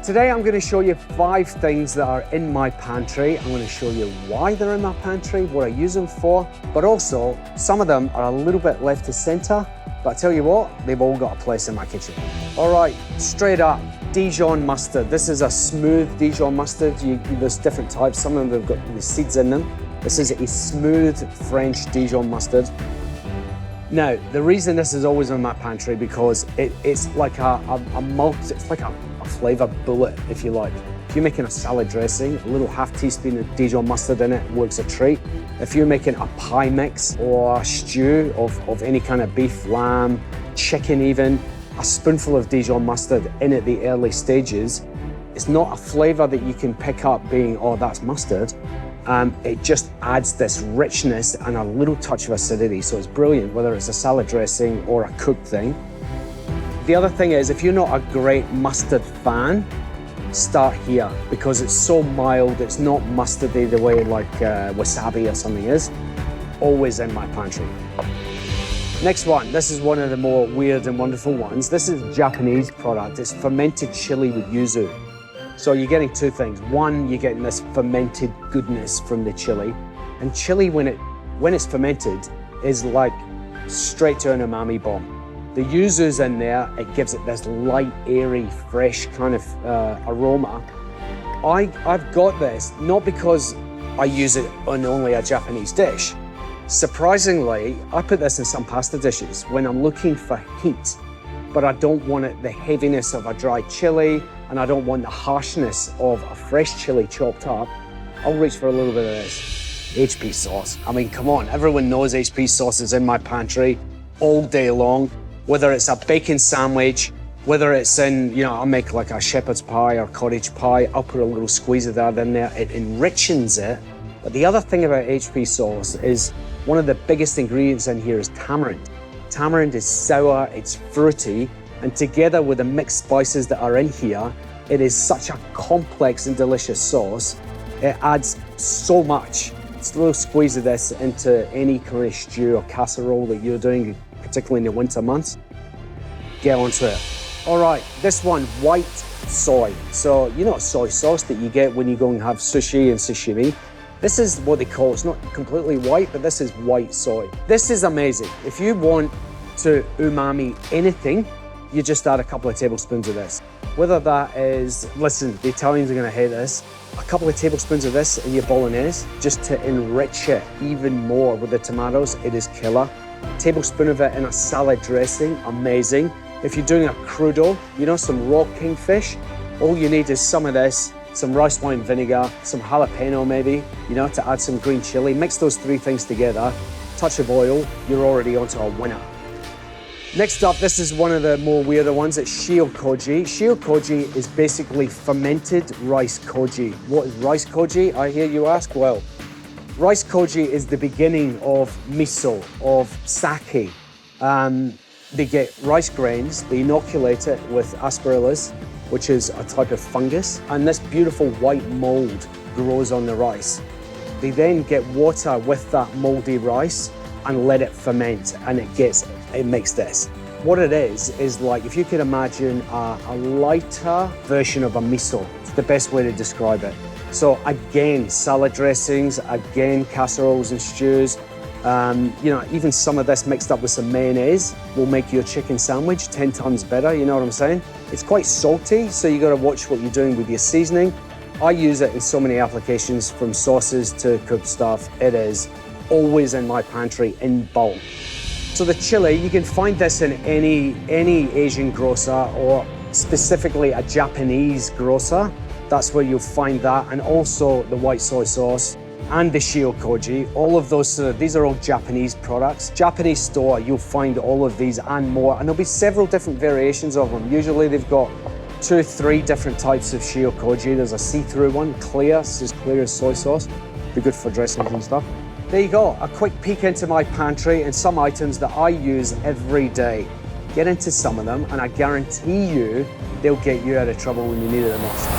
Today I'm going to show you 5 things that are in my pantry. I'm going to show you why they're in my pantry, what I use them for, but also some of them are a little bit left to center, but I tell you what, they've all got a place in my kitchen. All right, straight up, Dijon mustard. This is a smooth Dijon mustard. There's different types. Some of them have got the seeds in them. This is a smooth French Dijon mustard. Now, the reason this is always in my pantry because it's like it's like a flavor bullet, if you like. If you're making a salad dressing, a little half teaspoon of Dijon mustard in it works a treat. If you're making a pie mix or a stew of any kind of beef, lamb, chicken even, a spoonful of Dijon mustard in at the early stages, it's not a flavor that you can pick up being, oh, that's mustard. It just adds this richness and a little touch of acidity, so it's brilliant, whether it's a salad dressing or a cooked thing. The other thing is, if you're not a great mustard fan, start here, because it's so mild, it's not mustardy the way like wasabi or something is. Always in my pantry. Next one, this is one of the more weird and wonderful ones. This is a Japanese product. It's fermented chili with yuzu. So you're getting 2 things. One, you're getting this fermented goodness from the chili. And chili, when it's fermented, is like straight to an umami bomb. The yuzu's in there, it gives it this light, airy, fresh kind of aroma. I've got this, not because I use it on only a Japanese dish. Surprisingly, I put this in some pasta dishes when I'm looking for heat, but I don't want the heaviness of a dry chili, and I don't want the harshness of a fresh chili chopped up. I'll reach for a little bit of this. HP sauce. I mean, come on, everyone knows HP sauce is in my pantry all day long. Whether it's a bacon sandwich, whether it's in, I'll make like a shepherd's pie or cottage pie, I'll put a little squeeze of that in there. It enriches it. But the other thing about HP sauce is one of the biggest ingredients in here is tamarind. Tamarind is sour, it's fruity, and together with the mixed spices that are in here, it is such a complex and delicious sauce. It adds so much. Just a little squeeze of this into any kind of stew or casserole that you're doing, particularly in the winter months. Get onto it. All right, this one, white soy. So, soy sauce that you get when you go and have sushi and sashimi. This is what they call, it's not completely white, but this is white soy. This is amazing. If you want to umami anything, you just add a couple of tablespoons of this. Whether that is, listen, the Italians are gonna hate this, a couple of tablespoons of this in your bolognese, just to enrich it even more with the tomatoes, it is killer. A tablespoon of it in a salad dressing, amazing. If you're doing a crudo, some raw kingfish, all you need is some of this, some rice wine vinegar, some jalapeno maybe, to add some green chili. Mix those 3 things together, touch of oil, you're already onto a winner. Next up, this is one of the more weirder ones. It's shio koji. Shio koji is basically fermented rice koji. What is rice koji, I hear you ask? Well, rice koji is the beginning of miso, of sake. They get rice grains, they inoculate it with aspergillus, which is a type of fungus, and this beautiful white mold grows on the rice. They then get water with that moldy rice and let it ferment, and it makes this. What it is like, if you could imagine a lighter version of a miso. It's the best way to describe it. So again, salad dressings, again, casseroles and stews. Even some of this mixed up with some mayonnaise will make your chicken sandwich 10 times better, you know what I'm saying? It's quite salty, so you gotta watch what you're doing with your seasoning. I use it in so many applications, from sauces to cooked stuff. It is always in my pantry in bulk. So the chili, you can find this in any Asian grocer, or specifically a Japanese grocer. That's where you'll find that, and also the white soy sauce and the shio koji. All of those, these are all Japanese products. Japanese store, you'll find all of these and more, and there'll be several different variations of them. Usually they've got 2 or 3 different types of shio koji. There's a see-through one, clear, it's as clear as soy sauce. Be good for dressings and stuff. There you go, a quick peek into my pantry and some items that I use every day. Get into some of them, and I guarantee you, they'll get you out of trouble when you need it the most.